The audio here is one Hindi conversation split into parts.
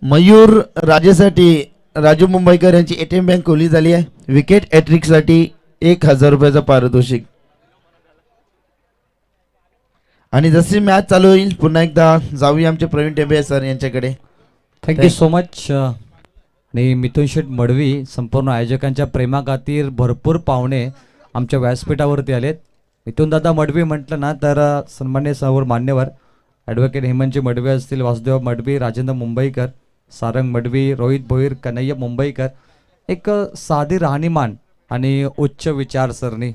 मयूर राजेसाठी राजू मुंबईकर यांची एटीएम बँक खोली झाली आहे. विकेट हॅट्रिकसाठी 1000 रुपयाचा पारितोषिक. आणि जशी मॅच चालू होईल पुन्हा एकदा जाऊया आमचे प्रवीण टेंबे सर यांच्याकडे. Thank you so much. आणि मिथुन शेठ मडवी संपूर्ण आयोजकांच्या प्रेमाखातीर भरपूर पाहुणे आमच्या व्यासपीठावरती आलेत. मिथुन दादा मडवी म्हटलं ना तर सन्मान्य सर्व मान्यवर ॲडव्होकेट हेमंतजी मडवी असतील, वासुदेव मडवी, राजेंद्र मुंबईकर, सारंग मडवी, रोहित भोईर, कन्हैया मुंबईकर, एक साधी राहणीमान आणि उच्च विचारसरणी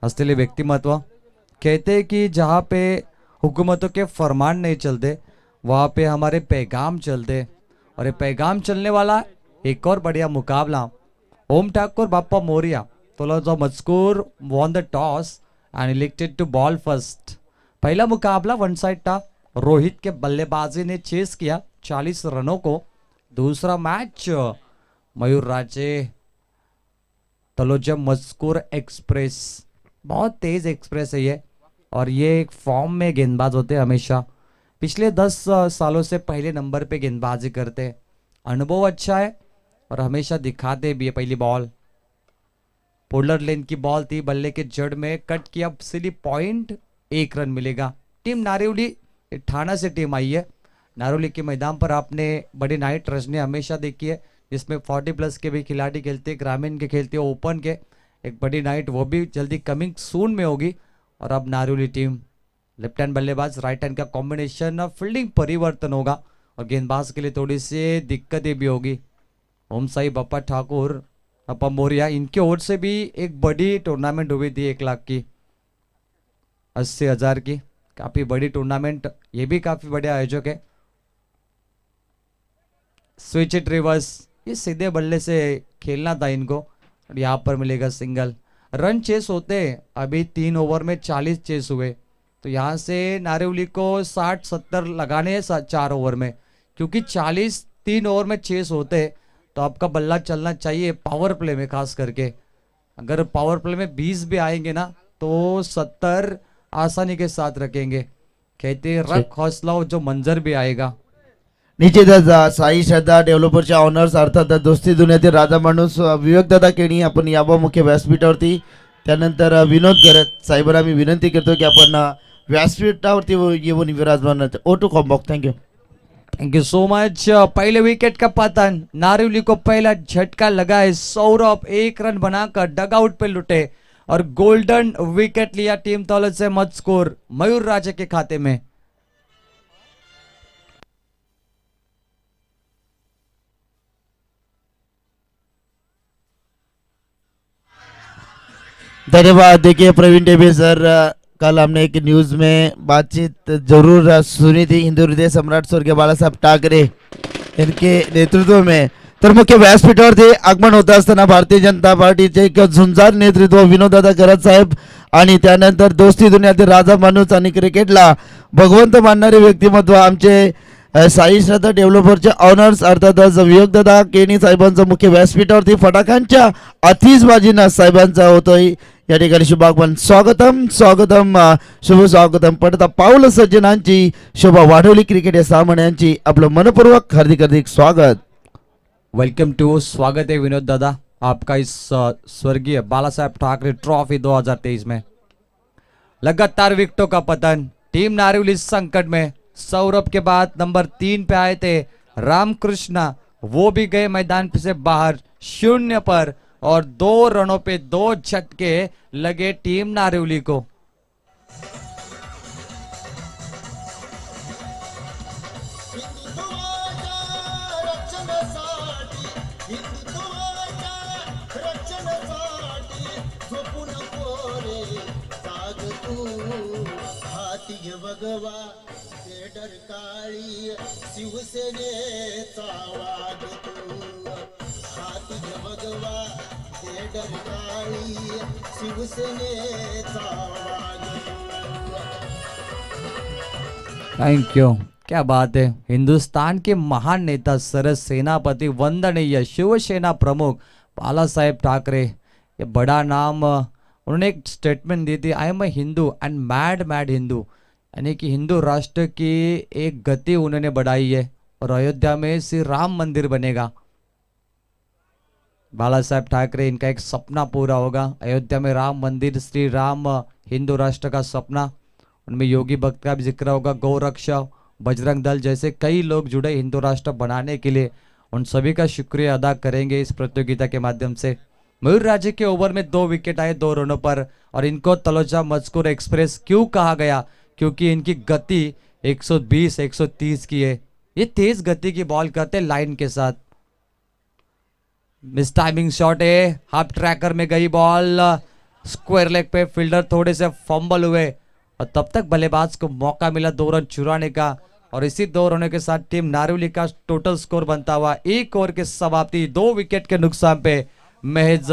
असलेले व्यक्तिमत्व. कहते कि जहाँ पे हुकूमतों के फरमान नहीं चलते वहाँ पे हमारे पैगाम चलते, और ये पैगाम चलने वाला एक और बढ़िया मुकाबला. ओम ठाकुर बाप्पा मोरिया तोलाचा मजकूर won the toss and elected to bowl first. पहला मुकाबला वन साइड था. रोहित के बल्लेबाजी ने चेस किया 40 रनों को. दूसरा मैच मयूर राजे तलोजा मजकूर एक्सप्रेस, बहुत तेज एक्सप्रेस है ये, और ये एक फॉर्म में गेंदबाज होते हैं हमेशा. पिछले 10 सालों से पहले नंबर पे गेंदबाजी करते हैं. अनुभव अच्छा है और हमेशा दिखाते भी है. पहली बॉल पोलर लेन की बॉल थी, बल्ले के जड़ में कट किया, सीधी पॉइंट, 1 रन मिलेगा. टीम नारिवली ठाणा से टीम आई है. नारिवली के मैदान पर आपने बड़ी नाइट रजनी हमेशा देखी है जिसमें 40+ के भी खिलाड़ी खेलते हैं, ग्रामीण के खेलते हैं, ओपन के. एक बड़ी नाइट वो भी जल्दी कमिंग सून में होगी. और अब नारिवली टीम लेफ्ट हैंड बल्लेबाज राइट हैंड का कॉम्बिनेशन, फील्डिंग परिवर्तन होगा और गेंदबाज के लिए थोड़ी सी दिक्कतें भी होगी. ओम साई बप्पा ठाकुर अपा मोरिया, इनके ओर से भी एक बड़ी टूर्नामेंट हुई थी 1 लाख की, 80,000 की, काफी बड़ी टूर्नामेंट. ये भी काफी बड़े आयोजक है. स्विच इट रिवर्स, ये सीधे बल्ले से खेलना था इनको और यहाँ पर मिलेगा सिंगल. रन चेस होते अभी 3 ओवर में 40 चेस हुए, तो यहाँ से नारिवली को 60-70 लगाने हैं 4 ओवर में, क्योंकि 40 3 ओवर में चेस होते तो आपका बल्ला चलना चाहिए पावर प्ले में. खास करके अगर पावर प्ले में 20 भी आएंगे ना तो 70 आसानी के साथ रखेंगे. कहते रख हौसला जो मंजर भी आएगा. निश्चितच साई श्रद्धा डेव्हलपरच्या ऑनर्स अर्थात दोस्ती दुनियातील राजा माणूस विवेकदादा केणी आपण यावं मुख्य व्यासपीठावरती. त्यानंतर विनोद गरज साहेबांना मी विनंती करतो की आपण व्यासपीठावरती येऊन विराजमान. O two कॉम्बॉक. Thank you. Thank you so much. पहले विकेट का पतन, नारिवली को पहला झटका लगा है. सौरभ 1 रन बनाकर डगआउट पे लुटे और गोल्डन विकेट लिया टीम तौलत से मजकूर मयूर राजे के खाते में. धन्यवाद. देखिए प्रवीण टेबे सर, कल हमने एक न्यूज में बातचीत जरूर सुनी थी. हिंदू हृदय सम्राट स्वर्गीय बाळासाहेब ठाकरे इनके नेतृत्व में. तर मुख्य व्यासपीठावरती आगमन होत असताना भारतीय जनता पार्टीचे एक झुंजार नेतृत्व विनोददादा गरज साहेब आणि त्यानंतर दोस्ती दुनियातील राजा माणूस आणि क्रिकेटला भगवंत मानणारे व्यक्तिमत्व आमचे साई श्रद्धा डेव्हलपरचे ऑनर्स अर्थातच विवेकदादा केणी साहेबांचं मुख्य व्यासपीठावरती फटाक्यांच्या अतिशबाजीनं साहेबांचा होतोय. या ठिकाणी शुभागमन. स्वागतम स्वागतम शुभ स्वागतम. पडता पाऊल सज्जनांची शोभा वाढवली क्रिकेट या सामन्यांची आपलं मनपूर्वक हार्दिक हार्दिक स्वागत. वेलकम टू, स्वागत है विनोद दादा आपका इस स्वर्गीय बाला साहेब ठाकरे ट्रॉफी 2023 में. लगातार विकेटों का पतन, टीम नारिवली संकट में. सौरभ के बाद नंबर 3 पे आए थे रामकृष्णा, वो भी गए मैदान से बाहर 0 पर, और 2 रनों पे 2 झटके लगे टीम नारिवली को. शिवसेनेचा वाद तू हाती भगवा काळी शिवसेनेचा वाद. Thank you. क्या बात है. हिंदुस्तान के महान नेता सरस सेनापति वंदनीय शिवसेना प्रमुख बाला साहेब ठाकरे, ये बड़ा नाम. उन्होंने एक स्टेटमेंट दी थी, I am a Hindu and mad Hindu, यानी कि हिंदू राष्ट्र की एक गति उन्होंने बढ़ाई है और अयोध्या में श्री राम मंदिर बनेगा। बाला साहेब ठाकरे इनका एक सपना पूरा होगा, अयोध्या में राम मंदिर, श्री राम हिंदू राष्ट्र का सपना। उनमें योगी भक्त का भी जिक्र होगा, गौरक्षा, बजरंग दल जैसे कई लोग जुड़े हिंदू राष्ट्र बनाने के लिए। उन सभी का शुक्रिया अदा करेंगे इस प्रतियोगिता के माध्यम से। मयूर राजे के ओवर में 2 विकेट आए 2 रनों पर, और इनको तलोजा मजकूर एक्सप्रेस क्यों कहा गया, क्योंकि इनकी गति 120-130 की है। ये तेज गति की बॉल करते लाइन के साथ। मिस टाइमिंग शॉट है, हाफ ट्रैकर में गई बॉल, स्क्वायर लेग पे फील्डर थोड़े से फंबल हुए, और तब तक बल्लेबाज को मौका मिला 2 रन चुराने का। और इसी 2 रनों के साथ टीम नारिवली का टोटल स्कोर बनता हुआ 1 ओवर के समाप्ति 2 विकेट के नुकसान पे महज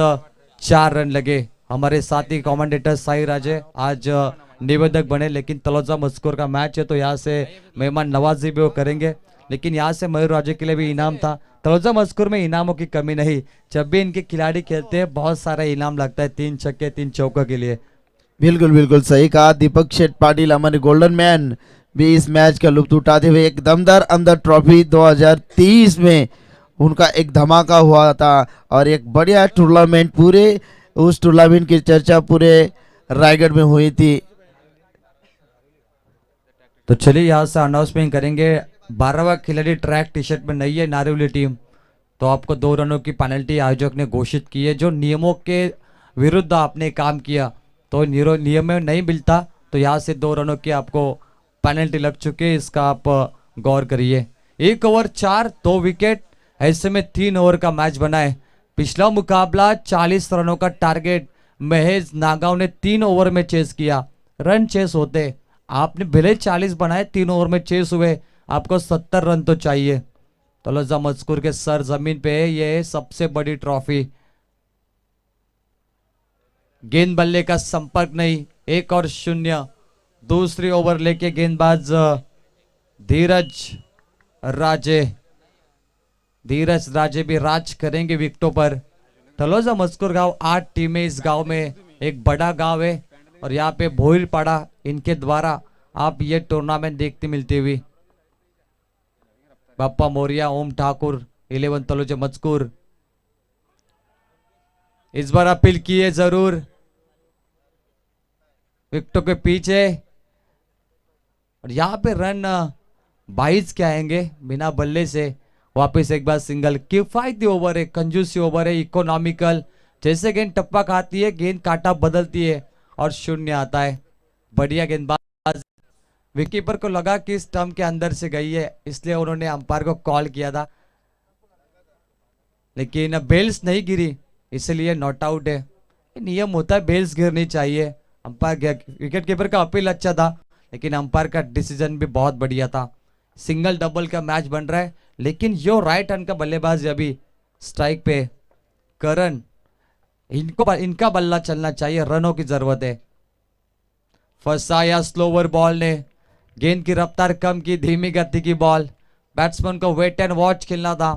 4 रन लगे। हमारे साथी कमेंटेटर साई राजे आज निवेदक बने, लेकिन तलोजा मस्कोर का मैच है तो यहाँ से मेहमान नवाजी भी वो करेंगे, लेकिन यहाँ से मयूर राजे के लिए भी इनाम था। तलोजा मस्कोर में इनामों की कमी नहीं, जब भी इनके खिलाड़ी खेलते हैं बहुत सारा इनाम लगता है, 3 छक्के 3 चौका के लिए। बिल्कुल बिल्कुल सही कहा। दीपक शेठ पाटिल हमारे गोल्डन मैन भी इस मैच का लुत्फ उठाते हुए एक दमदार अंदर ट्रॉफी 2023 में उनका एक धमाका हुआ था, और एक बढ़िया टूर्नामेंट, पूरे उस टूर्नामेंट की चर्चा पूरे रायगढ़ में हुई थी। तो चलिए यहाँ से अनाउंसमेंट करेंगे। 12वां खिलाड़ी ट्रैक टी शर्ट में नहीं है नारिवली टीम, तो आपको 2 रनों की पेनल्टी आयोजक ने घोषित की है। जो नियमों के विरुद्ध आपने काम किया तो नियम में नहीं मिलता, तो यहाँ से 2 रनों की आपको पेनल्टी लग चुकी है, इसका आप गौर करिए। 1 ओवर 4 2 विकेट, ऐसे में 3 ओवर का मैच बना है। पिछला मुकाबला 40 रनों का टारगेट महेश नागांव ने 3 ओवर में चेस किया। रन चेस होते, आपने भले 40 बनाए, 3 ओवर में चेस हुए, आपको 70 रन तो चाहिए। तलोजा मजकूर के सर जमीन पे ये सबसे बड़ी ट्रॉफी। गेंद बल्ले का संपर्क नहीं, 1 और 0। दूसरी ओवर लेके गेंदबाज धीरज राजे भी राज करेंगे विकेटों पर। तलोजा मस्कुर गांव 8 टीमें इस गांव में, एक बड़ा गांव है, और यहाँ पे भोइर पाड़ा इनके द्वारा आप ये टूर्नामेंट देखते मिलती हुई। बाप्पा मोरिया, ओम ठाकुर, 11 तलोजा मस्कुर इस बार अपील किए जरूर विकेटों के पीछे, और यहाँ पे रन 22 के आएंगे बिना बल्ले से। वापस एक बार सिंगल, किफायती ओवर है, कंजूसी ओवर है, इकोनॉमिकल। जैसे गेंद टप्पा खाती है, गेंद काटा बदलती है और 0 आता है। बढ़िया गेंदबाज, विकीपर को लगा कि स्टंप के अंदर से गई है, इसलिए उन्होंने अंपायर को कॉल किया था, लेकिन बेल्स नहीं गिरी, इसलिए नॉट आउट है। नियम होता है बेल्स गिरनी चाहिए। अंपायर, विकेट कीपर का अपील अच्छा था, लेकिन अंपायर का डिसीजन भी बहुत बढ़िया था। सिंगल डबल का मैच बन रहा है, लेकिन जो राइट हैंड का बल्लेबाज अभी स्ट्राइक पे करण, इनका बल्ला चलना चाहिए, रनों की जरूरत है। फंसाया स्लोवर बॉल ने, गेंद की रफ्तार कम की, धीमी गति की बॉल। बैट्समैन को वेट एंड वॉच खेलना था,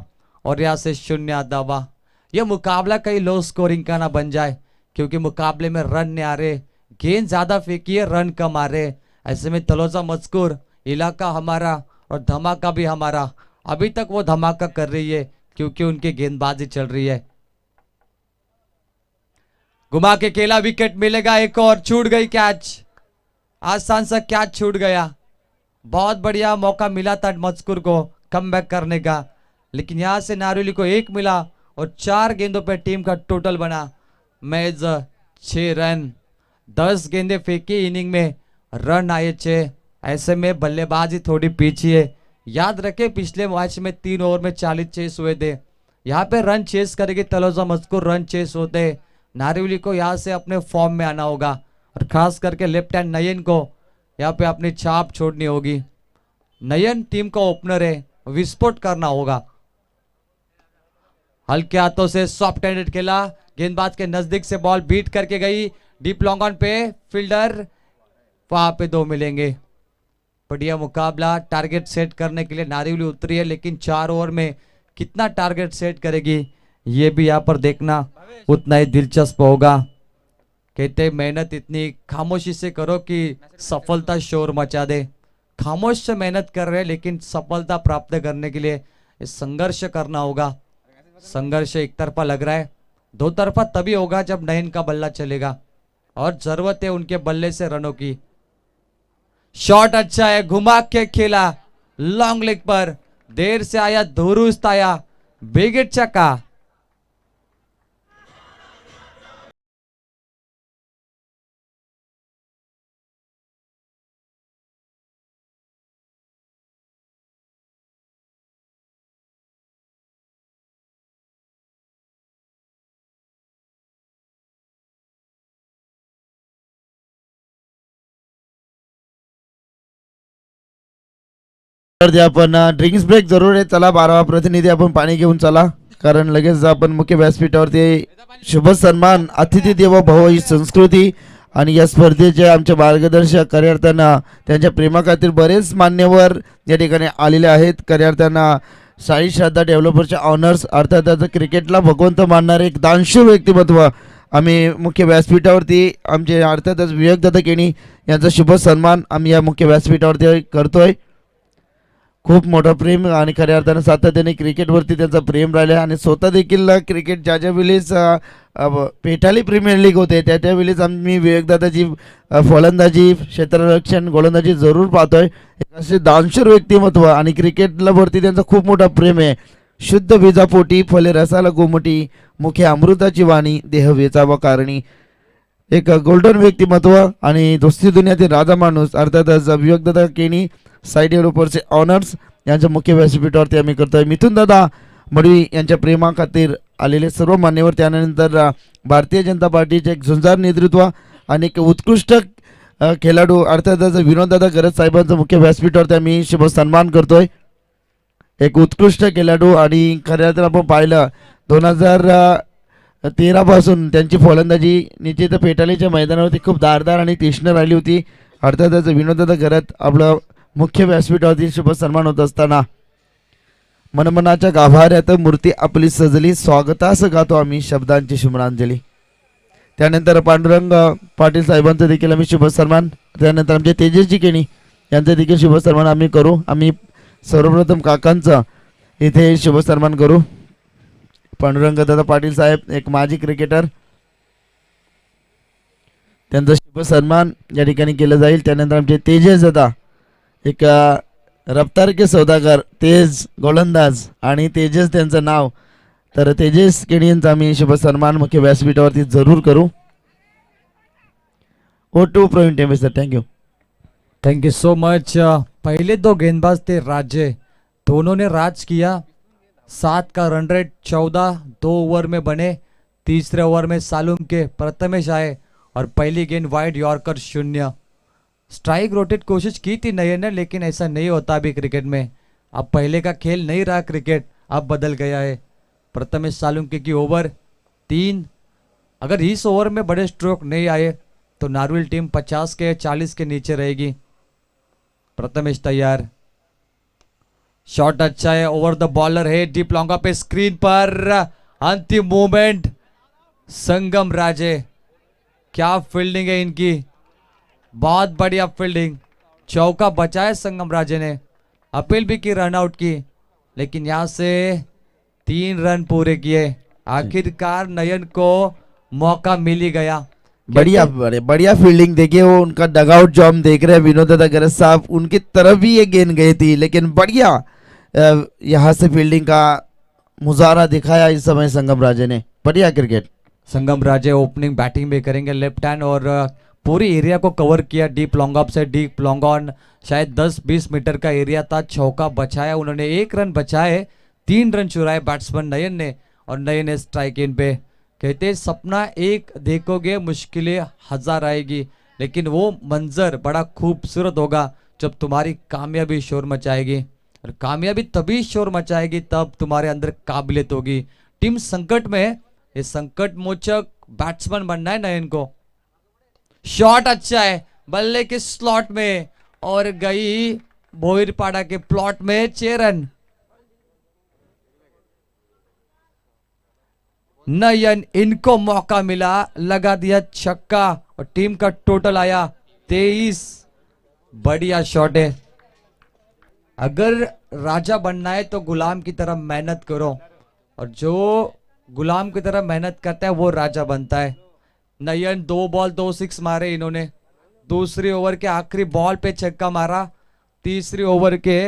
और यहाँ से 0 दबा। यह मुकाबला कहीं लो स्कोरिंग का ना बन जाए, क्योंकि मुकाबले में रन नहीं आ रहे, गेंद ज्यादा फेंकी है, रन कम आ रहे। ऐसे में तलोजा मजकूर, इलाका हमारा और धमाका भी हमारा। अभी तक वो धमाका कर रही है क्योंकि उनकी गेंदबाजी चल रही है। घुमा के केला विकेट मिलेगा, एक और छूट गई कैच, आसान सा कैच छूट गया। बहुत बढ़िया मौका मिला था मजकूर को कमबैक करने का, लेकिन यहां से नारिवली को 1 मिला और 4 गेंदों पर टीम का टोटल बना मैच 6 रन। 10 गेंदें फेंकी इनिंग में, रन आए 6। ऐसे में बल्लेबाजी थोड़ी पीछे है। याद रखें पिछले मैच में 3 ओवर में 40 चेस हुए थे, यहाँ पे रन चेस करेगी तलोजा मजकूर, रन चेस होते। नारिवली को यहाँ से अपने फॉर्म में आना होगा, और खास करके लेफ्ट हैंड नयन को यहाँ पे अपनी छाप छोड़नी होगी। नयन टीम का ओपनर है, विस्फोट करना होगा। हल्के हाथों से सॉफ्ट हैंडेड खेला, गेंदबाज के नजदीक से बॉल बीट करके गई, डीप लॉन्ग ऑन पे फील्डर, वहां पे 2 मिलेंगे। बढ़िया मुकाबला, टारगेट सेट करने के लिए नारिवली उतरी है, लेकिन 4 ओवर में कितना टारगेट सेट करेगी ये भी यहाँ पर देखना उतना ही दिलचस्प होगा। कहते मेहनत इतनी खामोशी से करो कि सफलता शोर मचा दे। खामोश से मेहनत कर रहे हैं, लेकिन सफलता प्राप्त करने के लिए ये संघर्ष करना होगा। संघर्ष एक तरफा लग रहा है, दो तरफा तभी होगा जब नयन का बल्ला चलेगा और जरूरत है उनके बल्ले से रनों की। शॉट अच्छा है, घुमा के खेला लॉन्ग लेग पर, देर से आया, दुरुस्त आया, बिग चक्का। तर ते आपण ड्रिंक्स ब्रेक जरूर आहे. चला 12वा प्रतिनिधी आपण पाणी घेऊन चला, कारण लगेच आपण मुख्य व्यासपीठावरती शुभ सन्मान अतिथी देवो भव ही संस्कृती आणि या स्पर्धेचे आमचे मार्गदर्शक खऱ्या त्यांच्या प्रेमाखातीर बरेच मान्यवर या ठिकाणी आलेले आहेत. खऱ्या साई श्रद्धा डेव्हलपरचे ऑनर्स, अर्थात क्रिकेटला भगवंत मानणारे एक दानशूर व्यक्तिमत्व आम्ही मुख्य व्यासपीठावरती आमचे अर्थातच विवेकदादा केणी यांचा शुभ सन्मान आम्ही या मुख्य व्यासपीठावरती करतोय. खूप मोठं प्रेम आणि खऱ्या अर्थानं सातत्याने क्रिकेटवरती त्यांचं प्रेम राहिलं आणि स्वतः देखील क्रिकेट ज्या वेळेस पेटाली प्रीमियर लीग होते त्या वेळेस आम्ही विवेकदादाची फलंदाजी, क्षेत्ररक्षण, गोलंदाजी जरूर पाहतोय. असे दानशूर व्यक्तिमत्व आणि क्रिकेटला वरती त्यांचं खूप मोठं प्रेम आहे. शुद्ध बीजापोटी फले रसाला गोमटी, मुखे अमृताची वाणी, देह वेचावा कारणी. एक गोल्डन व्यक्तिमत्व आणि दोस्ती दुनियातील राजा माणूस अर्थातच विवेकदादा केणी साई डेव्हलपर्सचे ऑनर्स यांच्या मुख्य व्यासपीठावरती आम्ही करतोय. मिथुन दादा मडवी यांच्या प्रेमाखातीर आलेले सर्व मान्यवर, त्यानंतर भारतीय जनता पार्टीचे एक झुंजार नेतृत्व आणि एक उत्कृष्ट खेळाडू अर्थातच विनोददादा गरज साहेबांचं मुख्य व्यासपीठावरती आम्ही शुभ सन्मान करतोय. एक उत्कृष्ट खेळाडू आणि खऱ्या तर आपण पाहिलं 2013 पासून त्यांची फलंदाजी निश्चित पेटालीच्या मैदानावरती खूप धारदार आणि तीक्ष्ण राहिली होती. अर्थातच विनोददादा गरज आपलं मुख्य व्यासपीठावरती शुभ सन्मान होत असताना मनमनाच्या गाभाऱ्यात मूर्ती आपली सजली, स्वागतास गातो आम्ही शब्दांची शुभ्रांजली. त्यानंतर पांडुरंग पाटील साहेबांचं देखील आम्ही शुभ सन्मान, त्यानंतर आमचे तेजस्वी केणी यांचं देखील शुभ सन्मान आम्ही करू. आम्ही सर्वप्रथम काकांचा इथे शुभ सन्मान करू. पांडुरंग दादा पाटील साहेब एक माजी क्रिकेटर, त्यांचा शुभ सन्मान या ठिकाणी केलं जाईल. त्यानंतर आमचे तेजस दादा एक रफ्तार के सौदागर, तेज गोलंदाज आणि तेजस त्यांचं नाव, तर तेजस केणी यांचा आम्ही शुभ सन्मान मुख्य व्यासपीठावरती जरूर करू. ओ to Pravin Tambe sir, thank you. Thank you so much. पहले दो गेंदबाज थे राजे, दोनों ने राज किया. 7 का रन रेट 14 2 ओवर में बने. तीसरे ओवर में सालुम के प्रथमेश आए और पहली गेंद वाइड यॉर्कर 0. स्ट्राइक रोटेट कोशिश की थी नयन ने, लेकिन ऐसा नहीं होता अभी क्रिकेट में. अब पहले का खेल नहीं रहा क्रिकेट, अब बदल गया है. प्रथमेश सालुंके की ओवर 3. अगर इस ओवर में बड़े स्ट्रोक नहीं आए तो नारविल टीम 50 के 40 के नीचे रहेगी. प्रथमेश तैयार, शॉट अच्छा है, ओवर द बॉलर है, डीप लॉन्गा पे स्क्रीन पर अंतिम मूवमेंट. संगम राजे, क्या फील्डिंग है इनकी, बहुत बढ़िया फील्डिंग. चौका बचाया संगम राजे ने, अपील भी की, रन आउट की, लेकिन यहां से 3 रन पूरे किए. आखिरकार नयन को मौका मिल ही गया. बढ़िया बढ़िया फील्डिंग. देखिए वो उनका डगआउट जो हम देख रहे हैं विनोददादा गरज साहब, उनकी तरफ भी ये गेंद गई थी, लेकिन बढ़िया यहाँ से फील्डिंग का मुजाहरा दिखाया इस समय संगम राजे ने. बढ़िया क्रिकेट. संगम राजे ओपनिंग बैटिंग भी करेंगे लेफ्ट हैंड, और पूरी एरिया को कवर किया डीप लॉन्ग ऑफ से. डीप लॉन्ग ऑन शायद 10-20 मीटर का एरिया था. चौका बचाया उन्होंने, 1 रन बचाए, 3 रन चुराए बैट्समैन नयन ने, और नयन ने स्ट्राइक इन पे. कहते सपना एक देखोगे मुश्किलें 1000 आएगी, लेकिन वो मंजर बड़ा खूबसूरत होगा जब तुम्हारी कामयाबी शोर मचाएगी. और कामयाबी तभी शोर मचाएगी तब तुम्हारे अंदर काबिलियत होगी. टीम संकट में है, ये संकट मोचक बैट्समैन बनना है नयन को. शॉट अच्छा है, बल्ले के स्लॉट में और गई भोईरपाड़ा के प्लॉट में 6 रन. नयन, इनको मौका मिला, लगा दिया छक्का और टीम का टोटल आया 23. बढ़िया शॉट है, अगर राजा बनना है तो गुलाम की तरह मेहनत करो, और जो गुलाम की तरह मेहनत करता है वो राजा बनता है। नयन 2 बॉल 2 सिक्स मारे इन्होंने। दूसरी ओवर के आखिरी बॉल पे छक्का मारा, तीसरी ओवर के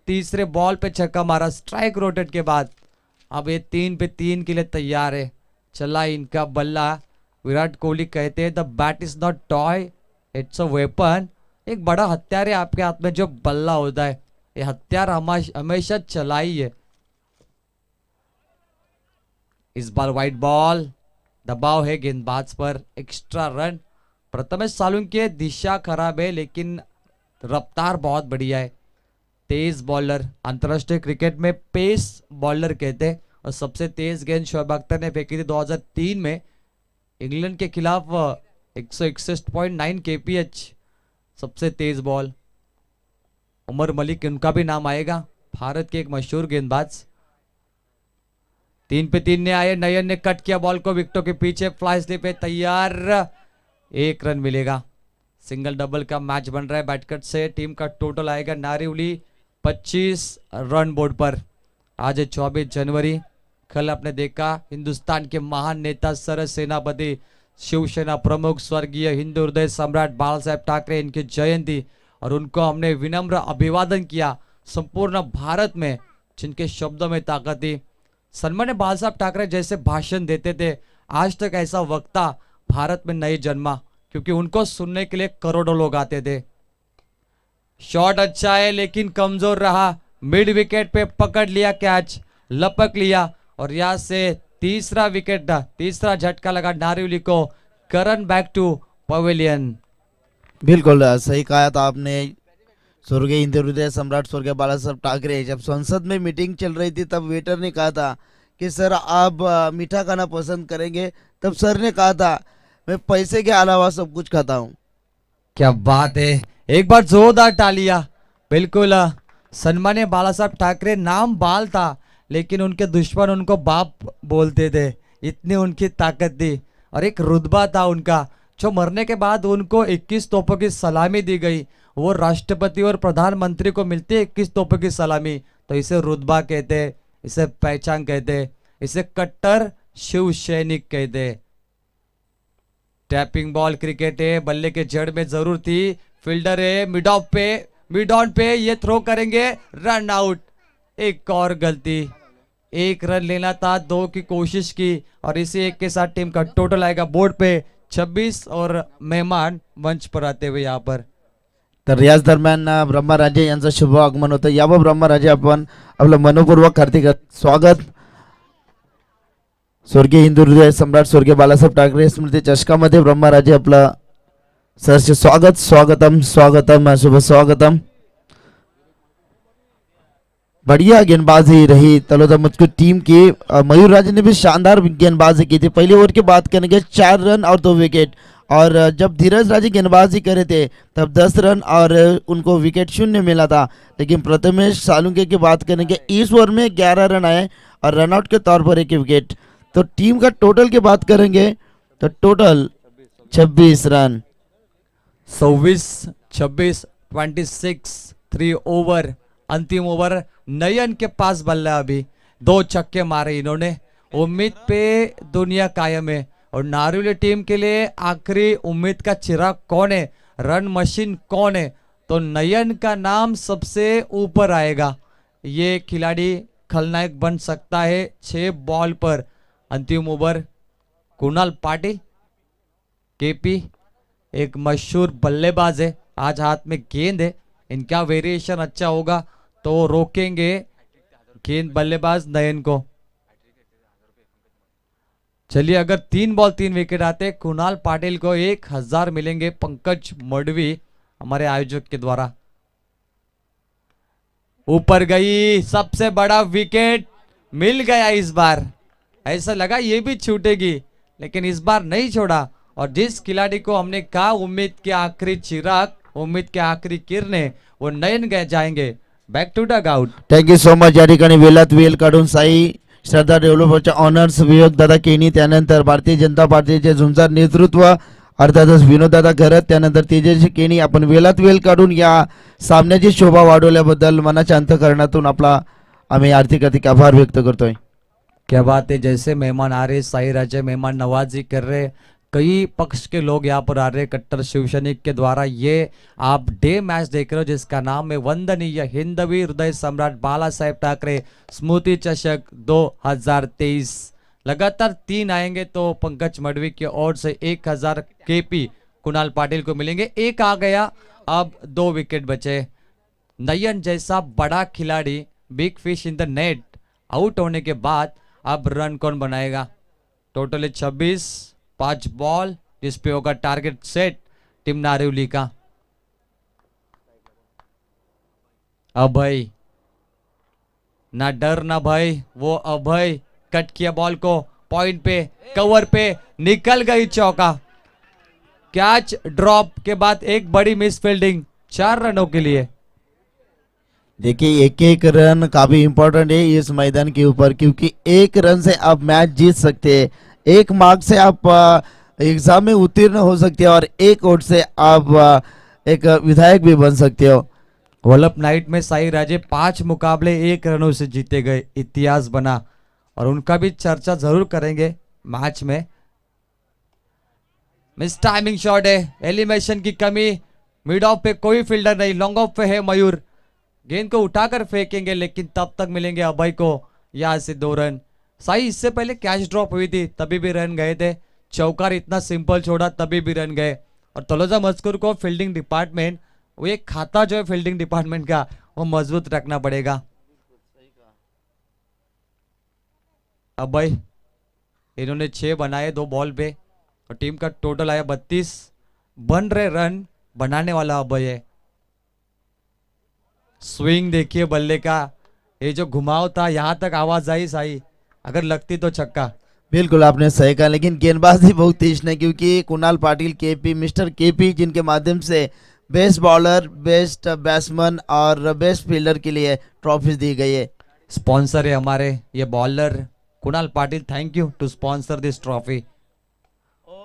तीसरे बॉल पे छक्का मारा स्ट्राइक रोटेट के बाद। अब ये 3 पे 3 के लिए तैयार है। चला इनका बल्ला। विराट कोहली कहते हैं the bat is not toy, it's a weapon. एक बड़ा हथियार है आपके हाथ में जो बल्ला होता है, ये हथियार हमेशा चला ही है। इस बार वाइट बॉल, दबाव है गेंदबाज पर, एक्स्ट्रा रन। प्रथमेश सालुंके दिशा खराब है लेकिन रफ्तार बहुत बढ़िया है। तेज बॉलर, अंतरराष्ट्रीय क्रिकेट में पेस बॉलर कहते हैं। और सबसे तेज गेंद शोएब अख्तर ने फेंकी थी 2003 में इंग्लैंड के खिलाफ 161.9 kph, सबसे तेज बॉल। उमर मलिक, उनका भी नाम आएगा, भारत के एक मशहूर गेंदबाज। 3 पे 3 ने आए। नयन ने कट किया बॉल को विकेटों के पीछे, फ्लाई स्लिप है तैयार, 1 रन मिलेगा। सिंगल डबल का मैच बन रहा है बैटकट से। टीम का टोटल आएगा नारिवली 25 रन बोर्ड पर। आज है 24 जनवरी। कल आपने देखा हिंदुस्तान के महान नेता सरद सेनापति, शिवसेना प्रमुख स्वर्गीय हिंदू हृदय सम्राट बाला साहेब ठाकरे, इनकी जयंती, और उनको हमने विनम्र अभिवादन किया संपूर्ण भारत में, जिनके शब्दों में ताकत थी। सन्मान्य बाला साहब ठाकरे जैसे भाषण देते थे, आज तक ऐसा वक्ता भारत में नहीं जन्मा, क्योंकि उनको सुनने के लिए करोड़ों लोग आते थे। शॉट अच्छा है लेकिन कमजोर रहा। मिड विकेट पे पकड़ लिया कैच, लपक लिया, और यहां से तीसरा विकेट, तीसरा झटका लगा नारिवली को। करन बैक टू पवेलियन। बिल्कुल सही कहा था आपने। स्वर्गीय हिंदू हृदय सम्राट स्वर्गीय बाला साहब ठाकरे, जब संसद में मीटिंग चल रही थी तब वेटर ने कहा था कि सर आप मीठा खाना पसंद करेंगे, तब सर ने कहा था मैं पैसे के अलावा सब कुछ खाता हूँ। क्या बात है, एक बार जोरदार तालियां। बिल्कुल सन्मान्य बाला साहब ठाकरे, नाम बाल था लेकिन उनके दुश्मन उनको बाप बोलते थे, इतनी उनकी ताकत थी। और एक रुतबा था उनका, जो मरने के बाद उनको 21 तोपों की सलामी दी गई। वो राष्ट्रपति और प्रधानमंत्री को मिलती है 21 तोपों की सलामी, तो इसे रुतबा कहते, इसे पहचान कहते, इसे कट्टर शिव सैनिक कहते। टैपिंग बॉल क्रिकेट है, बल्ले के जड़ में जरूर थी। फील्डर है मिड ऑन पे ये थ्रो करेंगे, रन आउट। एक और गलती, 1 रन लेना था, 2 की कोशिश की, और इसी 1 के साथ टीम का टोटल आएगा बोर्ड पे 26। और मेहमान मंच पर आते हुए यहाँ पर तर याच दरम्यान ब्रह्मराजे यांचं शुभ आगमन होतं। यावर ब्रह्मराजे आपण आपलं मनपूर्वक हार्दिक स्वागत। स्वर्गीय हिंदू हृदय सम्राट स्वर्गीय बालासाहेब ठाकरे स्मृती चषकामध्ये ब्रह्मराजे आपलं सहर्ष स्वागत, स्वागतम स्वागतम, शुभ स्वागतम। बढ़िया गेंदबाजी रही तलोदा मुझको टीम की। मयूर राजे ने भी शानदार गेंदबाजी की थी। पहले ओवर की बात करेंगे 4 रन और 2 विकेट, और जब धीरज राजे गेंदबाजी करे थे तब 10 रन और उनको विकेट शून्य मिला था। लेकिन प्रथमेश सालुंके की बात करेंगे, इस ओवर में 11 रन आए और रनआउट के तौर पर 1 विकेट। तो टीम का टोटल की बात करेंगे तो टोटल 26 रन। 26 26 3 ओवर। अंतिम ओवर नयन के पास बल्ला, अभी 2 छक्के मारे इन्होंने। उम्मीद पे दुनिया कायम है, और नारिवली टीम के लिए आखिरी उम्मीद का चिराग कौन है, रन मशीन कौन है, तो नयन का नाम सबसे ऊपर आएगा। ये खिलाड़ी खलनायक बन सकता है 6 बॉल पर। अंतिम ओवर कुणाल पाटिल केपी, एक मशहूर बल्लेबाज है, आज हाथ में गेंद है, इनका वेरिएशन अच्छा होगा तो रोकेंगे गेंद बल्लेबाज नयन को। चलिए, अगर 3 बॉल 3 विकेट आते कुणाल पाटिल को 1000 मिलेंगे पंकज मडवी हमारे आयोजक के द्वारा। ऊपर गई, सबसे बड़ा विकेट मिल गया इस बार। ऐसा लगा ये भी छूटेगी, लेकिन इस बार नहीं छोड़ा। और जिस खिलाड़ी को हमने कहा उम्मीद के आखिरी चिराग, उम्मीद के आखिरी किरणें, वो नयन गए जाएंगे back to dugout. Thank you so much. या ठिकाणी वेलात वेल काढून साई श्रद्धा डेव्हलपरच्या ऑनर्स विवेक दादा केनी, त्यानंतर भारतीय जनता पार्टीचे झुंजार नेतृत्व अर्थातच विनोददादा घरत त्यानंतर तेजस्वी केणी आपण वेळात वेळ काढून या सामन्याची शोभा वाढवल्याबद्दल मनाच्या अंतःकरणातून आपला आम्ही आर्थिक आभार व्यक्त करतोय. क्या बात है, जैसे मेहमान आ रहे साई राजे मेहमान नवाजी कर रहे, कई पक्ष के लोग यहाँ पर आ रहे कट्टर शिवसैनिक के द्वारा। ये आप डे मैच देख रहे हो जिसका नाम है वंदनीय हिंदवी हृदय सम्राट बाला साहेब ठाकरे स्मृति चषक 2023। लगातार 3 आएंगे तो पंकज मडवी की ओर से 1000 केपी कुणाल पाटिल को मिलेंगे। एक आ गया, अब 2 विकेट बचे। नयन जैसा बड़ा खिलाड़ी big fish in the net out होने के बाद अब रन कौन बनाएगा। टोटल है 26, 5 बॉल जिसपे होगा टारगेट सेट टीम नारिवली का। अभय, ना डर ना भय, वो अभय कट किया बॉल को पॉइंट पे, कवर पे, निकल गई चौका। कैच ड्रॉप के बाद एक बड़ी मिस फील्डिंग, 4 रनों के लिए। देखिए एक एक रन काफी इंपॉर्टेंट है इस मैदान के ऊपर, क्योंकि एक रन से आप मैच जीत सकते हैं, एक मार्क से आप एग्जाम में उत्तीर्ण हो सकते हैं और एक वोट से आप एक विधायक भी बन सकते हो। वल्लभ नाइट में साई राजे 5 मुकाबले 1 रनों से जीते गए, इतिहास बना और उनका भी चर्चा जरूर करेंगे मैच में। मिस टाइमिंग शॉट है, एलिमिनेशन की कमी, मिड ऑफ पे कोई फील्डर नहीं, लॉन्ग ऑफ पे है मयूर, गेंद को उठाकर फेंकेंगे लेकिन तब तक मिलेंगे अभय को यहां से 2 रन। साई इससे पहले कैच ड्रॉप हुई थी तभी भी रन गए थे, चौकार इतना सिंपल छोड़ा तभी भी रन गए। और तलोजा मस्कुर को फील्डिंग डिपार्टमेंट, वो एक खाता जो है फील्डिंग डिपार्टमेंट का वो मजबूत रखना पड़ेगा। अभय, इन्होंने 6 बनाए 2 बॉल पे और टीम का टोटल आया 32। बन रहे रन बनाने वाला अभय है। स्विंग देखिए बल्ले का, ये जो घुमाव था यहां तक आवाज आई साई, अगर लगती तो छक्का। बिल्कुल आपने सही कहा, लेकिन गेंदबाजी बहुत तेज नहीं, क्योंकि Kunal Patil KP mister KP जिनके माध्यम से बेस्ट बॉलर, बेस्ट बैट्समैन और बेस्ट फील्डर के लिए ट्रॉफीज दी गई है। स्पॉन्सर है हमारे ये bowler Kunal Patil, thank you to sponsor this trophy.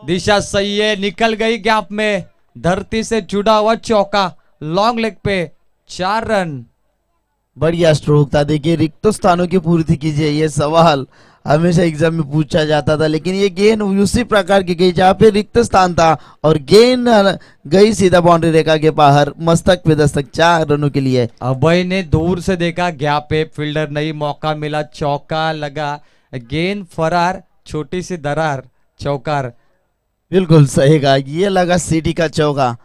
दिशा सही है, निकल गई गैप में, धरती से जुड़ा हुआ चौका, लॉन्ग लेग पे, 4 रन। बढ़िया स्ट्रोक था। देखिए रिक्त स्थानों की पूर्ति कीजिए, ये सवाल हमेशा एग्जाम में पूछा जाता था, लेकिन ये गेंद उसी प्रकार की गई जहाँ पे रिक्त स्थान था और गेंद गई सीधा बाउंड्री रेखा के बाहर, मस्तक पे दस्तक, 4 रनों के लिए। अभय ने दूर से देखा गैप पे, फील्डर नहीं, मौका मिला, चौका लगा, गेंद फरार, छोटी सी दरार, चौकार। बिल्कुल सही कहा, ये लगा सिटी का चौका,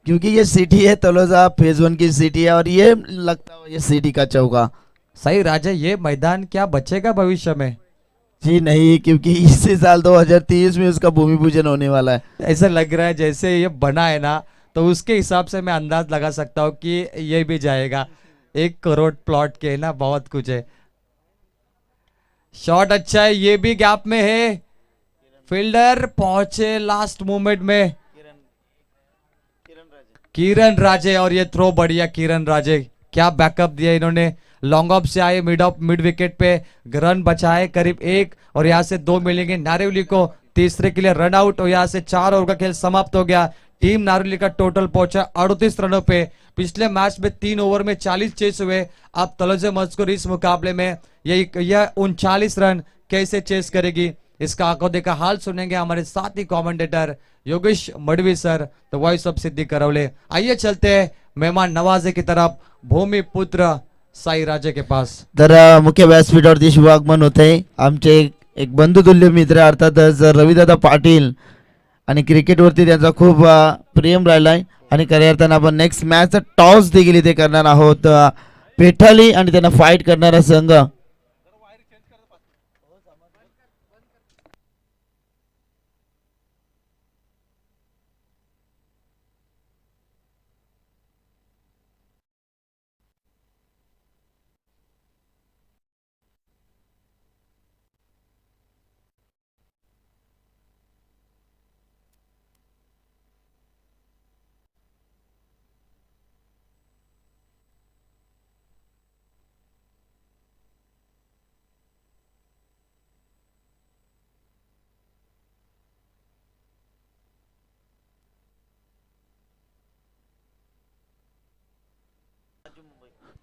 क्योंकि ये सिटी है तलोजा फेज 1 की सिटी है और ये लगता है ये सिटी का चौका। सही राजा, ये मैदान क्या बचेगा भविष्य में? जी नहीं, क्योंकि इसी साल 2030 में उसका भूमि पूजन होने वाला है। ऐसा लग रहा है जैसे ये बना है ना, तो उसके हिसाब से मैं अंदाज लगा सकता हूँ कि ये भी जाएगा। 1 करोड़ प्लॉट के ना, बहुत कुछ है। शॉट अच्छा है, ये भी गैप में है, फील्डर पहुंचे लास्ट मोमेंट में, किरण राजे, और ये थ्रो बढ़िया किरण राजे, क्या बैकअप दिया इन्होंने। लॉन्ग ऑफ से आए, मिड विकेट पे रन बचाए करीब 1 और यहाँ से 2 मिलेंगे नारिवली को, तीसरे के लिए रन आउट और यहाँ से 4 ओवर का खेल समाप्त हो गया। टीम नारिवली का टोटल पहुंचा 38 रनों पे। पिछले मैच में 3 ओवर में 40 चेस हुए, अब तलोजा मस्कुर इस मुकाबले में यह 39 रन कैसे चेस करेगी, इसका आंखों देखा हाल सुनेंगे हमारे साथ ही commentator Yogesh Madvi sir, the voice of Siddhi Karavale. आइए चलते हैं मेहमान नवाजे की तरफ, भूमि पुत्र साई राजे के पास। तर मुख्य व्यासपीठावरती शुभागमन होते आमचे एक बंधुतुल्य मित्र अर्थातच रविदादा पाटील, आणि क्रिकेटवरती त्यांचा खूप प्रेम राहिलाय आणि खऱ्या अर्थानं आपण नेक्स्ट मॅच टॉस देखील इथे करणार आहोत, पेठाली आणि त्यांना फाईट करणारा संघ।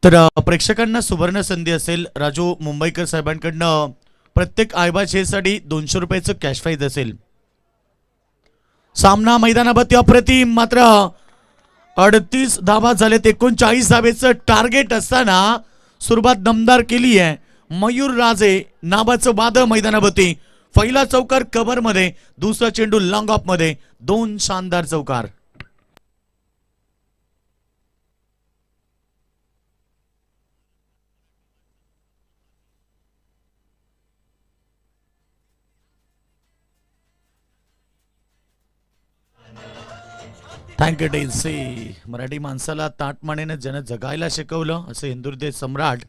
तर प्रेक्षकांना सुवर्ण संधी असेल. राजू मुंबईकर साहेबांकडनं प्रत्येक आयबाचेसाठी 200 रुपयाचं कॅश प्राइज असेल. सामना मैदानावरती अप्रतिम, मात्र 38 धावा झालेत. 39 धावेचं टार्गेट असताना सुरुवात दमदार केली आहे. मयूर राजे नावाचं वादळ मैदानावरती. पहिला चौकार कव्हर मध्ये, दुसरा चेंडू लॉंग ऑफ मध्ये, 2 शानदार चौकार. थँक्यू डेन्सी. मराठी माणसाला ताटमानेनं जन जगायला शिकवलं असं हिंदुहृदय सम्राट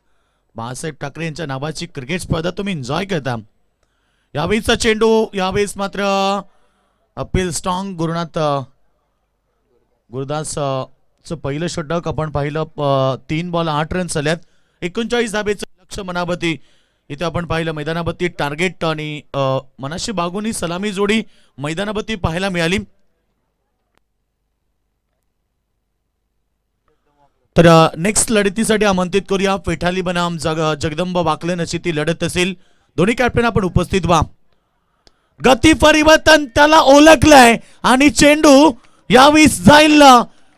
बाळासाहेब ठाकरे यांच्या नावाची क्रिकेट स्पर्धा तुम्ही एन्जॉय करता. यावेळीचा चेंडू, यावेळेस मात्र अपील स्ट्रॉंग. गुरुदासचं पहिलं षटक आपण पाहिलं. 3 बॉल 8 रन्स आल्यात. 39 धाबेचं लक्ष मनावरती. इथे आपण पाहिलं मैदानावरती टार्गेट आणि मनाशी बागुनी सलामी जोडी मैदानावरती पाहायला मिळाली. तर नेक्स्ट लढतीसाठी आमंत्रित करूया पेठाली बनाम जगदंब वाकलन अशी ती लढत असेल. दोन्ही कॅप्टन आपण उपस्थित व्हा. गती परिवर्तन त्याला ओळखलंय आणि चेंडू यावेळी जाईल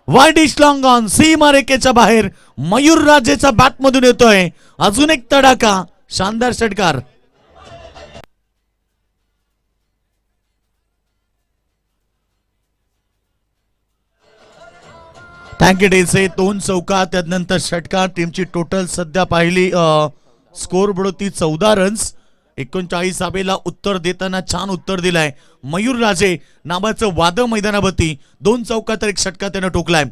वाईडिश लॉंग ऑन, सीमारेखेच्या बाहेर. मयूर राजेच्या बॅट मधून येतोय अजून एक तडाखा, शानदार षटकार. थँक्यू डेसे. 2 चौका त्यानंतर षटकार. टीमची टोटल सध्या पाहिली स्कोर बोर्डवरती 14 रन्स. 39 धावेला उत्तर देताना छान उत्तर दिलाय मयूर राजे नावाचं वादळ मैदानावरती. 2 चौका तर 1 षटका त्यानं ठोकलाय.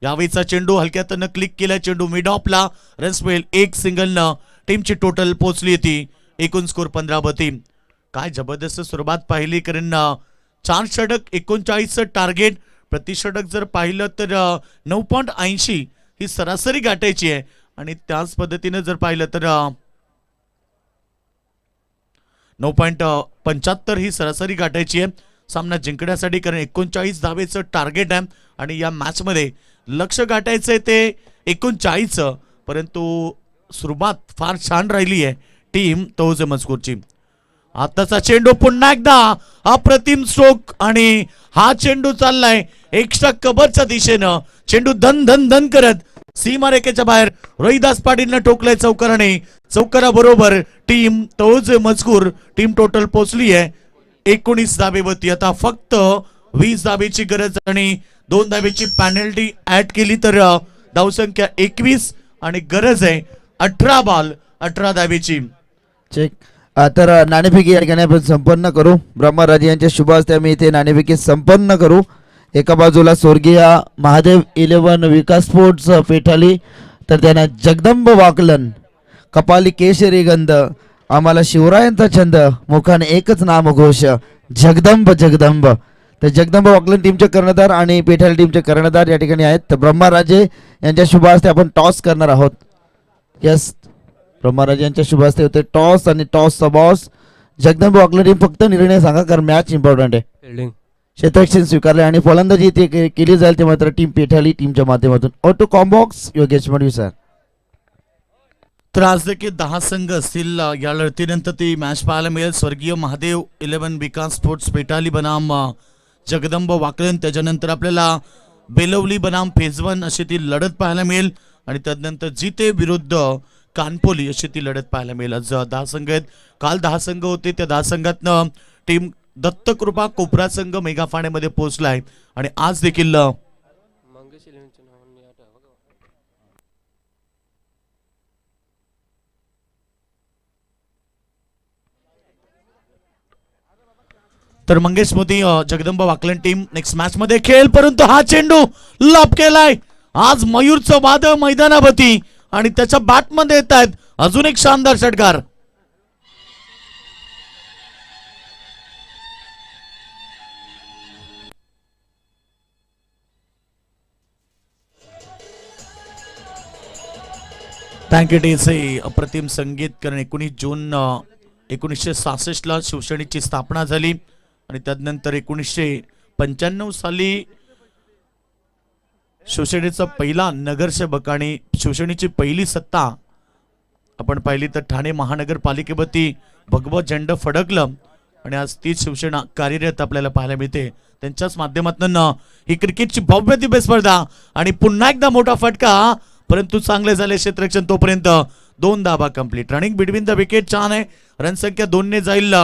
यावेळीचा चेंडू हलक्यातनं क्लिक केलाय. चेंडू मिड ऑफला. रन्स मिळेल 1 सिंगलनं. टीमची टोटल पोहोचली होती. एकूण स्कोर 15 वरती. काय जबरदस्त सुरुवात पाहिली, कारण 4 षटक 39चं टार्गेट. प्रतिषटक जर पाहिलं तर 9.80 ही सरासरी गाठायची आहे. आणि त्याच पद्धतीने जर पाहिलं तर 9.75 ही सरासरी गाठायची आहे सामना जिंकण्यासाठी, कारण 39 धावेचं टार्गेट आहे. आणि या मॅच मध्ये लक्ष गाठायचंय ते 39चं, परंतु सुरुवात फार छान राहिली आहे टीम तौज मजकूरची. आताचा चेंडू पुन्हा एकदा अप्रतिम स्ट्रोक आणि हा चेंडू चाललाय एक्स्ट्रा कव्हरच्या दिशेनं. चेंडू धन धन धन करत सीमारेखेच्या बाहेर रोहिदास पाटीलनं ठोकलाय चौकाराने. चौकाराबरोबर टीम तौज मजकूर टीम टोटल पोहोचली आहे 19 धावेवरती. आता फक्त 20 धावेची गरज आणि 2 धावेची पॅनल्टी ऍड केली तर धावसंख्या 21 आणि गरज आहे 18 बॉल 18 धावेची. चेक. तर नाणेफेकी या ठिकाणी आपण संपन्न करू. ब्रह्मराजे यांच्या शुभ हस्ते आम्ही इथे नाणेफेकी संपन्न करू. एका बाजूला स्वर्गीय महादेव 11 विकास स्पोर्ट्स पेठाली, तर त्यांना जगदंब वाकलन कपाली केशरी गंध, आम्हाला शिवरायांचा छंद, मुखाने एकच नामघोष जगदंब जगदंब. तर जगदंब वाकलन टीमचे कर्णधार आणि पेठाली टीमचे कर्णधार या ठिकाणी आहेत. तर ब्रह्मराजे यांच्या शुभ हस्ते आपण टॉस करणार आहोत. यस, ब्रह्मराजे यांच्या शुभ हस्ते होते टॉस आणि टॉसचा बॉस जगदंब वाकलन टीम. फक्त निर्णय सांगा, कारण मॅच इम्पॉर्टंट आहे. फिल्डिंग क्षेत्ररक्षण स्वीकारले आणि फलंदाजी ते केली जाईल ते मात्र टीम पेठाली टीमच्या माध्यमातून. Auto combox Yogesh Madvi sir. तर आज देखील 10 संघ असतील या लढतीनंतर ती मॅच पाहायला मिळेल. स्वर्गीय महादेव 11 विकास स्पोर्ट्स पेठाली बनाम जगदंब वाकलन. त्याच्यानंतर आपल्याला बेलवली बनाम फेजवन अशी ती लढत पाहायला मिळेल. आणि त्यानंतर जिते विरुद्ध कानपोली अशी ती लढत पाहायला मिळेल. आज 10 संघ आहेत. काल 10 संघ होते. त्या 10 संघातनं टीम दत्तकृपा कोपरा संघ मेगा फायनलमध्ये पोहोचलाय. आणि आज देखील मंगेश इलेव्हनचे नाव नाही आठवत. तर मंगेश मोदी जगदंब वाकलन टीम नेक्स्ट मॅच मध्ये खेळ, परंतु हा चेंडू लॉब केलाय. आज मयूरचं वादळ मैदानावरती आणि त्याच्या बॅट मध्ये येत आहेत अजून एक शानदार षटकार. Thank you TC. अप्रतिम संगीत, कारण 19 जून 1966 ला शिवसेनेची स्थापना झाली आणि त्यानंतर 1995 साली शिवसेनेचा पहिला नगरसेवक आणि शिवसेनेची पहिली सत्ता आपण पाहिली तर ठाणे महानगरपालिकेवरती भगवत झेंडा फडकलं आणि आज तीच शिवसेना कार्यरत आपल्याला पाहायला मिळते. त्यांच्याच माध्यमातून ही क्रिकेटची भव्य दिव्य स्पर्धा आणि पुन्हा एकदा मोठा फटका, परंतु चांगले झाले क्षेत्ररक्षण. तोपर्यंत 2 धाबा complete. Running between the wicket छान आहे. रनसंख्या 2 ने जाईल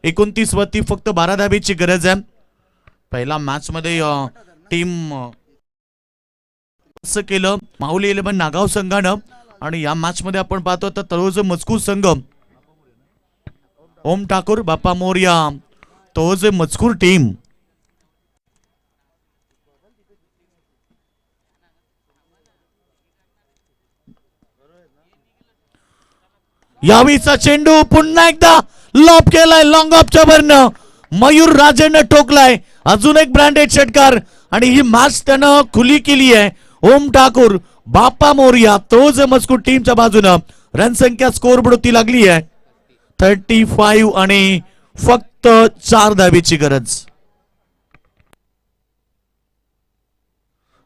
29 वरती. फक्त 12 धाबेची गरज आहे. पहिला मॅच मध्ये टीम असं केलं माऊली 11 नागाव संघानं आणि या मॅच मध्ये आपण पाहतो आता तळोजा मजकूर संघ ओम ठाकूर बाप्पा मोरया तळोजा मजकूर टीम यावेळीचा चेंडू पुन्हा एकदा लॉब केलाय लॉंग ऑफच्या वरनं मयूर राजेनं ठोकलाय. अजून एक ब्रँडेड षटकार आणि ही मॅच त्यानं खुली केली आहे. ओम ठाकूर बाप्पा मोरया तळोजा मजकूर टीमच्या बाजूनं रनसंख्या स्कोर बढती लागली आहे 35 आणि फक्त 4 धाबेची गरज.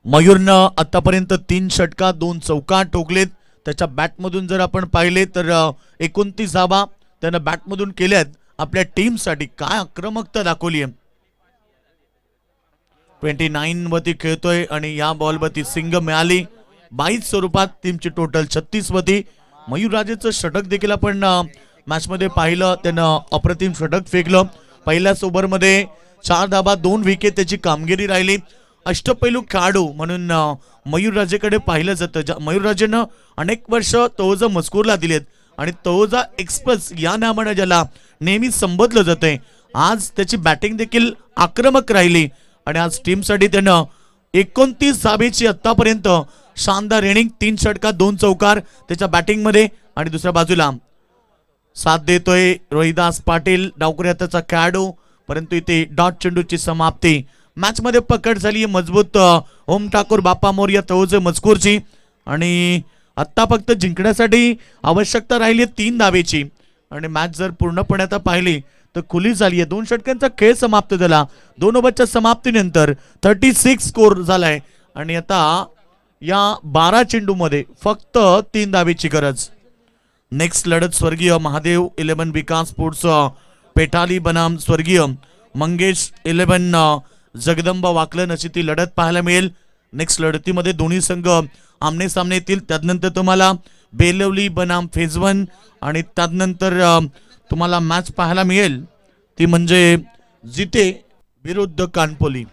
मयूरनं आतापर्यंत 3 षटका 2 चौका ठोकलेत. त्याच्या बॅटमधून जर आपण पाहिले तर 29 धाबा त्यानं बॅटमधून केल्यात. आपल्या टीमसाठी काय आक्रमकता दाखवली आहे. 29 वरती खेळतोय आणि या बॉलवरती सिंग मिळाली. 22 स्वरूपात टीमची टोटल 36 वरती. मयूर राजेचं षटक देखील आपण मॅच मध्ये पाहिलं. त्यानं अप्रतिम षटक फेकलं. पहिल्याच ओव्हरमध्ये 4 धाबा 2 विकेट त्याची कामगिरी राहिली. अष्टपैलू खेळाडू म्हणून मयूर राजेकडे पाहिलं जातं. मयूर राजेनं अनेक वर्ष तळोजा मजकूरला दिलेत आणि तळोजा एक्सप्रेस या नावानं ज्याला नेहमी संबोधलं जातंय. आज त्याची बॅटिंग देखील आक्रमक राहिली आणि आज टीमसाठी त्यानं 29 धाबेची आतापर्यंत शानदार इनिंग 3 षटका 2 चौकार त्याच्या बॅटिंग मध्ये. आणि दुसऱ्या बाजूला साथ देतोय रोहिदास पाटील डावकरी हाताचा खेळाडू, परंतु इथे डॉट चेंडूची समाप्ती. मॅच मध्ये पकड झाली मजबूत ओम ठाकूर बाप्पा मोरया तळोजा मजकूरची आणि आत्ता फक्त जिंकण्यासाठी आवश्यकता राहिली 3 धाबेची आणि मॅच जर पूर्णपणे आता पाहिली तर खुली झाली आहे. 2 षटकांचा खेळ समाप्त झाला. 2 ओव्हरच्या समाप्तीनंतर 36 स्कोर झालाय आणि आता या 12 चेंडूमध्ये फक्त 3 धाबेची गरज. नेक्स्ट लढत स्वर्गीय महादेव 11 विकास स्पोर्ट्स पेठाली बनाम स्वर्गीय मंगेश 11 जगदंबा वाकलन अशी ती लढत पाहायला मिळेल. नेक्स्ट लढतीमध्ये दोन्ही संघ आमने सामने येतील. त्यानंतर तुम्हाला बेलवली बनाम फेजवन आणि त्यानंतर तुम्हाला मॅच पाहायला मिळेल ती म्हणजे जिते विरुद्ध कानपोली.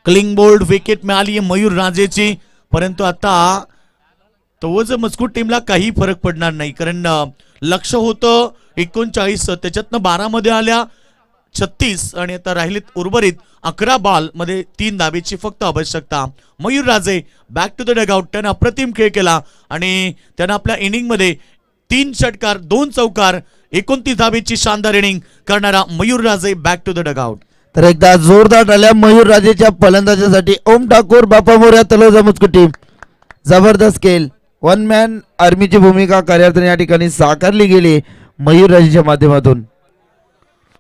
क्लिंग बोल्ड विकेट मिळाली मयूर राजेची, परंतु आता तळोजा मजकूर टीमला काही फरक पडणार नाही कारण लक्ष होतं 39 त्याच्यातनं 12 मध्ये आल्या 36 आणि आता राहिलीत उर्वरित 11 बॉल मध्ये 3 धाबेची फक्त आवश्यकता. मयूर राजे बॅक टू द डगआउट. त्यानं अप्रतिम खेळ केला आणि त्यानं आपल्या इनिंग मध्ये 3 षटकार 2 चौकार 29 धाबेची शानदार इनिंग करणारा मयूर राजे बॅक टू द डगआउट. तर एकदा जोरदार टाळ्या मयूर राजेच्या फलंदाजीसाठी. ओम ठाकूर बाप्पा मोरया तळोजा मजकूर टीम जबरदस्त खेळ. 1 मॅन आर्मीची भूमिका कार्यार्थी या ठिकाणी साकारली गेली मयूर राजेच्या माध्यमातून.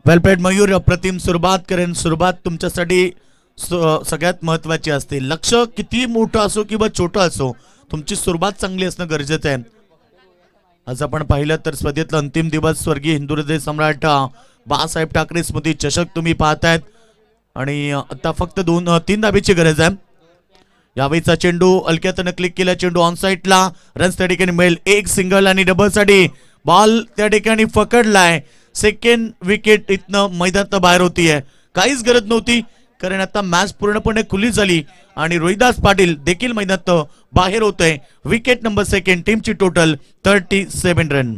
वेल प्लेड मयूर. अप्रतिम सुरुवात करेन. सुरुवात तुमच्यासाठी सगळ्यात महत्वाची असते. लक्ष किती मोठं असो किंवा छोटं असो तुमची सुरुवात चांगली असणं गरजेचं आहे. आज आपण पाहिलं तर स्पर्धेतला अंतिम दिवस स्वर्गीय हिंदू हृदय सम्राट बाळासाहेब ठाकरे स्मृती चषक तुम्ही पाहतायत आणि आता फक्त 3 धाबेची गरज आहे. यावेळीचा चेंडू अलक्यातनं क्लिक केला. चेंडू ऑन साईडला. रन्स त्या ठिकाणी मिळेल. 1 सिंगल आणि डबल साठी बॉल त्या ठिकाणी पकडलाय. सेकंड विकेट इथनं मैदानात बाहेर होतीये. काहीच गरज नव्हती कारण आता मॅच पूर्णपणे खुली झाली आणि रोहिदास पाटील देखील मैदानात बाहेर होतोय. विकेट नंबर 2 टीमची टोटल 37 रन.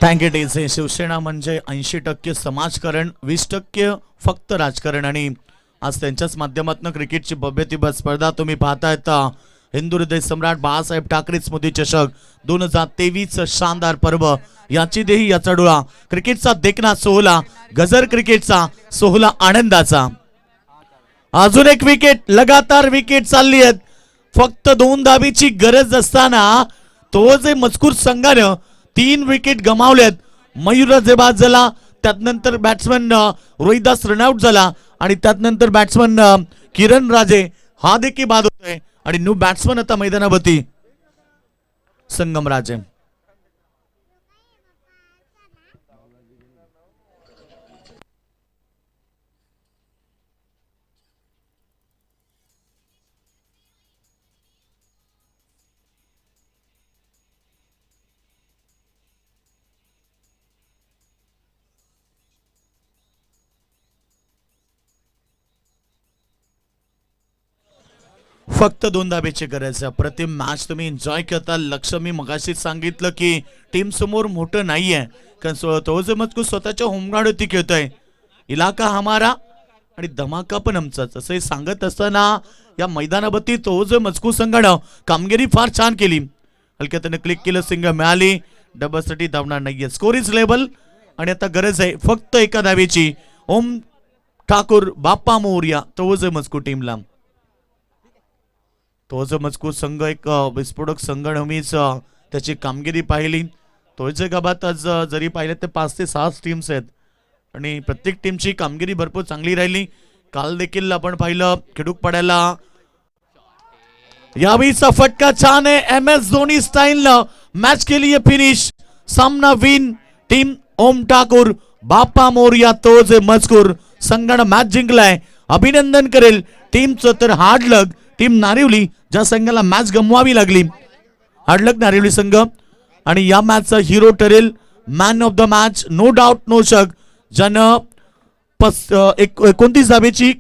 थँक्यू टीचे. शिवसेना म्हणजे 80% समाजकारण 20% फक्त राजकारण आणि आज त्यांच्याच माध्यमातून क्रिकेटची भव्य स्पर्धा तुम्ही पाहतायत. हिंदू हृदय सम्राट बाळासाहेब ठाकरे स्मृती चषक 2023 शानदार पर्व. याची देही याचा डोळा. क्रिकेटचा देखना सोहळा. गजर क्रिकेटचा सोहळा आनंदाचा. अजून एक विकेट, लगातार विकेट चालली आहेत. फक्त 2 धाबीची गरज असताना तो जे मजकूर संघानं 3 विकेट गमावल्यात. मयूरराजे बाद झाला, त्यानंतर बॅट्समन रोहिदास रनआउट झाला आणि त्यानंतर बॅट्समन किरण राजे हा देखील बाद होतोय आणि न्यू बॅट्समन आता मैदानावरती संगम राजे. फक्त 2 धाब्याची गरज आहे. प्रतिम मॅच तुम्ही एन्जॉय करता. लक्ष मी मगाशी सांगितलं की टीम समोर मोठं नाहीये, कारण तो जो मजकूर स्वतःच्या होमग्राउंडवरती खेळतोय. इलाका हमारा आणि धमाका पण आमचाच असं सांगत असताना या मैदानावरती तो जो मजकूर संघानं कामगिरी फार छान केली. हलक्या त्याने क्लिक केलं, सिंगल मिळाली, डबलसाठी धावणार नाहीये. स्कोर इज लेबल आणि आता गरज आहे फक्त एका धावेची. ओम ठाकूर, बाप्पा मोरया, तो जो मजकूर टीमला. तो जो मजकूर संघ एक विस्फोटक संघ नेहमीच त्याची कामगिरी पाहिली. तोच गावात आज जरी पाहिलं तर 5 ते 6 टीम्स आहेत आणि प्रत्येक टीमची कामगिरी भरपूर चांगली राहिली. काल देखील आपण पाहिलं खिडूकपाड्याला यावेळीचा फटका छान आहे. MS धोनी स्टाईलनं मॅच केली आहे फिनिश. सामना विन टीम ओम ठाकूर, बाप्पा मोरया, तो जे मजकूर संघानं मॅच जिंकलाय. अभिनंदन करेल टीमचं. तर हार्ड लक टीम नारिवली, ज्या संघाला मॅच गमवावी लागली. हार्डलक नारिवली संघ आणि या मॅचचा हिरो ठरेल man of the match, no doubt no शक, ज्यानं 29 धावेची